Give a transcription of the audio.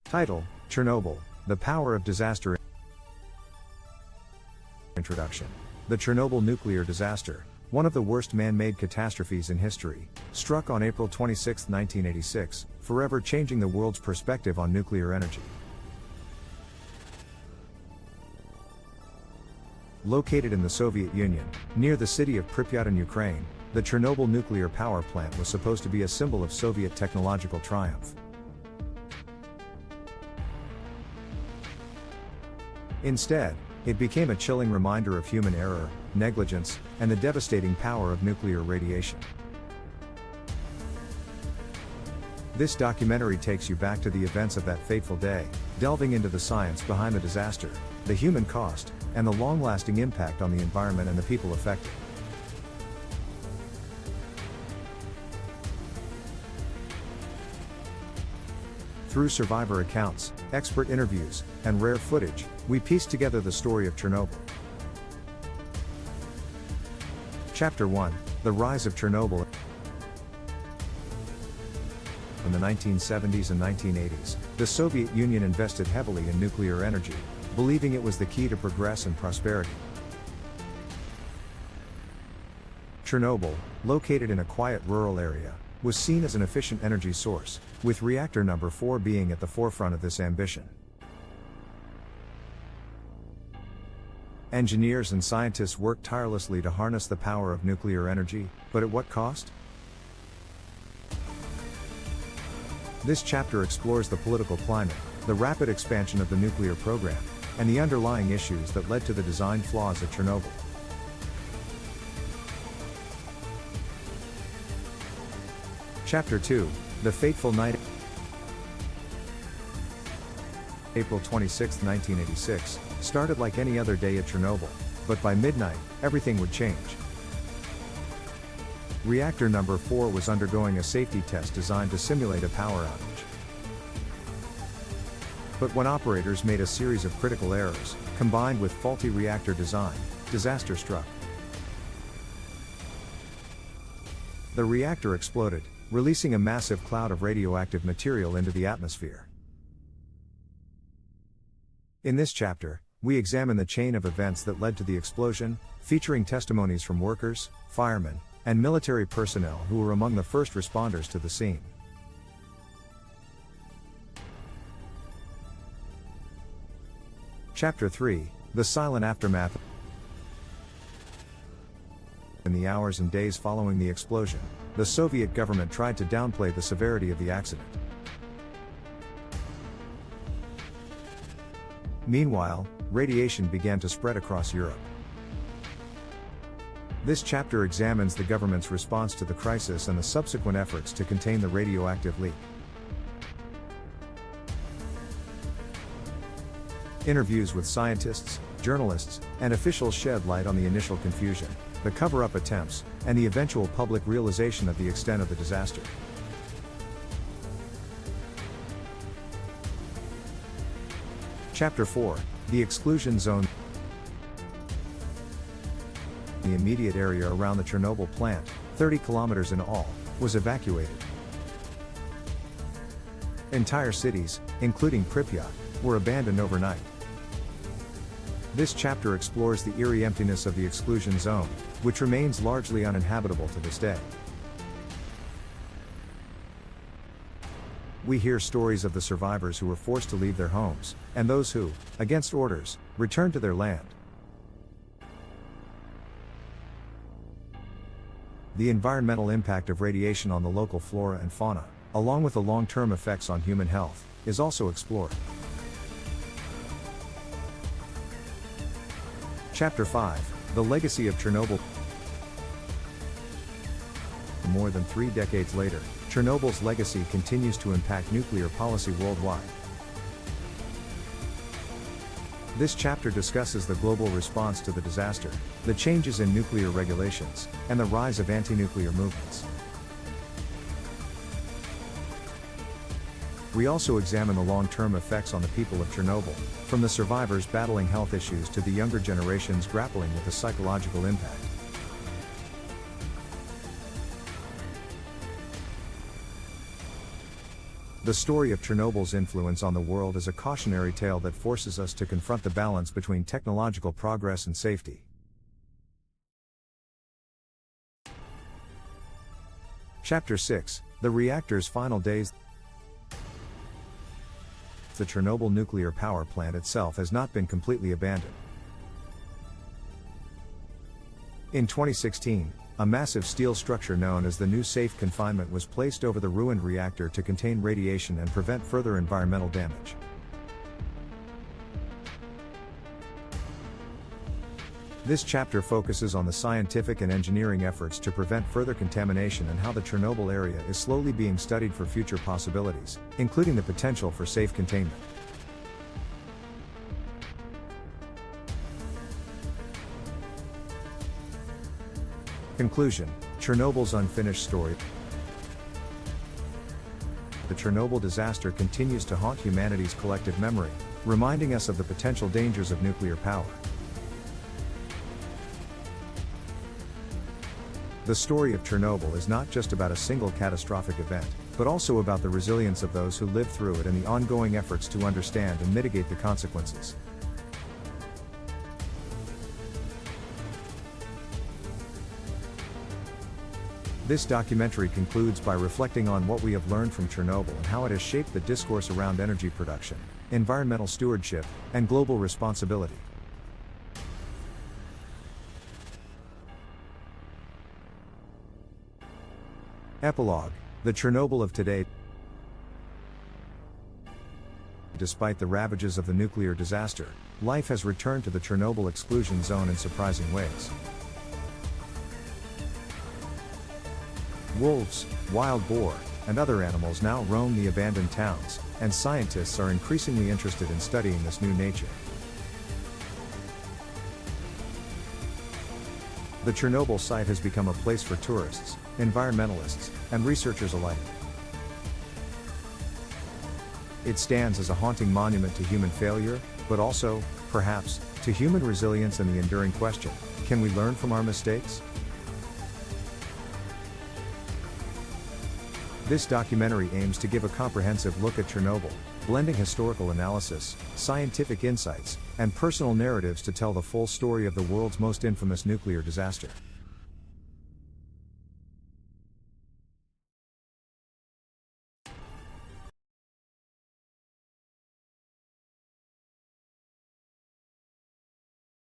Title: Chernobyl, The Power of Disaster. Introduction. The Chernobyl nuclear disaster, one of the worst man-made catastrophes in history, struck on April 26, 1986, forever changing the world's perspective on nuclear energy. Located in the Soviet Union, near the city of Pripyat in Ukraine, the Chernobyl nuclear power plant was supposed to be a symbol of Soviet technological triumph. Instead, it became a chilling reminder of human error, negligence, and the devastating power of nuclear radiation. This documentary takes you back to the events of that fateful day, delving into the science behind the disaster, the human cost, and the long-lasting impact on the environment and the people affected. Through survivor accounts, expert interviews, and rare footage, we pieced together the story of Chernobyl. Chapter 1: The Rise of Chernobyl. In the 1970s and 1980s, the Soviet Union invested heavily in nuclear energy, believing it was the key to progress and prosperity. Chernobyl, located in a quiet rural area, was seen as an efficient energy source, with reactor number 4 being at the forefront of this ambition. Engineers and scientists worked tirelessly to harness the power of nuclear energy, but at what cost? This chapter explores the political climate, the rapid expansion of the nuclear program, and the underlying issues that led to the design flaws at Chernobyl. Chapter 2: The Fateful Night. April 26, 1986, started like any other day at Chernobyl, but by midnight, everything would change. Reactor number 4 was undergoing a safety test designed to simulate a power outage. But when operators made a series of critical errors, combined with faulty reactor design, disaster struck. The reactor exploded, releasing a massive cloud of radioactive material into the atmosphere. In this chapter, we examine the chain of events that led to the explosion, featuring testimonies from workers, firemen, and military personnel who were among the first responders to the scene. Chapter 3: The Silent Aftermath. In the hours and days following the explosion, the Soviet government tried to downplay the severity of the accident. Meanwhile, radiation began to spread across Europe. This chapter examines the government's response to the crisis and the subsequent efforts to contain the radioactive leak. Interviews with scientists, journalists, and officials shed light on the initial confusion, the cover-up attempts, and the eventual public realization of the extent of the disaster. Chapter 4: The Exclusion Zone. The immediate area around the Chernobyl plant, 30 kilometers in all, was evacuated. Entire cities, including Pripyat, were abandoned overnight. This chapter explores the eerie emptiness of the exclusion zone, which remains largely uninhabitable to this day. We hear stories of the survivors who were forced to leave their homes, and those who, against orders, returned to their land. The environmental impact of radiation on the local flora and fauna, along with the long-term effects on human health, is also explored. Chapter 5: The Legacy of Chernobyl. More than 3 decades later, Chernobyl's legacy continues to impact nuclear policy worldwide. This chapter discusses the global response to the disaster, the changes in nuclear regulations, and the rise of anti-nuclear movements. We also examine the long-term effects on the people of Chernobyl, from the survivors battling health issues to the younger generations grappling with the psychological impact. The story of Chernobyl's influence on the world is a cautionary tale that forces us to confront the balance between technological progress and safety. Chapter 6: The Reactor's Final Days. The Chernobyl nuclear power plant itself has not been completely abandoned. In 2016, a massive steel structure known as the New Safe Confinement was placed over the ruined reactor to contain radiation and prevent further environmental damage. This chapter focuses on the scientific and engineering efforts to prevent further contamination and how the Chernobyl area is slowly being studied for future possibilities, including the potential for safe containment. Conclusion: Chernobyl's unfinished story. The Chernobyl disaster continues to haunt humanity's collective memory, reminding us of the potential dangers of nuclear power. The story of Chernobyl is not just about a single catastrophic event, but also about the resilience of those who lived through it and the ongoing efforts to understand and mitigate the consequences. This documentary concludes by reflecting on what we have learned from Chernobyl and how it has shaped the discourse around energy production, environmental stewardship, and global responsibility. Epilogue: The Chernobyl of today. Despite the ravages of the nuclear disaster, life has returned to the Chernobyl exclusion zone in surprising ways. Wolves, wild boar, and other animals now roam the abandoned towns, and scientists are increasingly interested in studying this new nature. The Chernobyl site has become a place for tourists, environmentalists, and researchers alike. It stands as a haunting monument to human failure, but also, perhaps, to human resilience and the enduring question: can we learn from our mistakes? This documentary aims to give a comprehensive look at Chernobyl, blending historical analysis, scientific insights, and personal narratives to tell the full story of the world's most infamous nuclear disaster.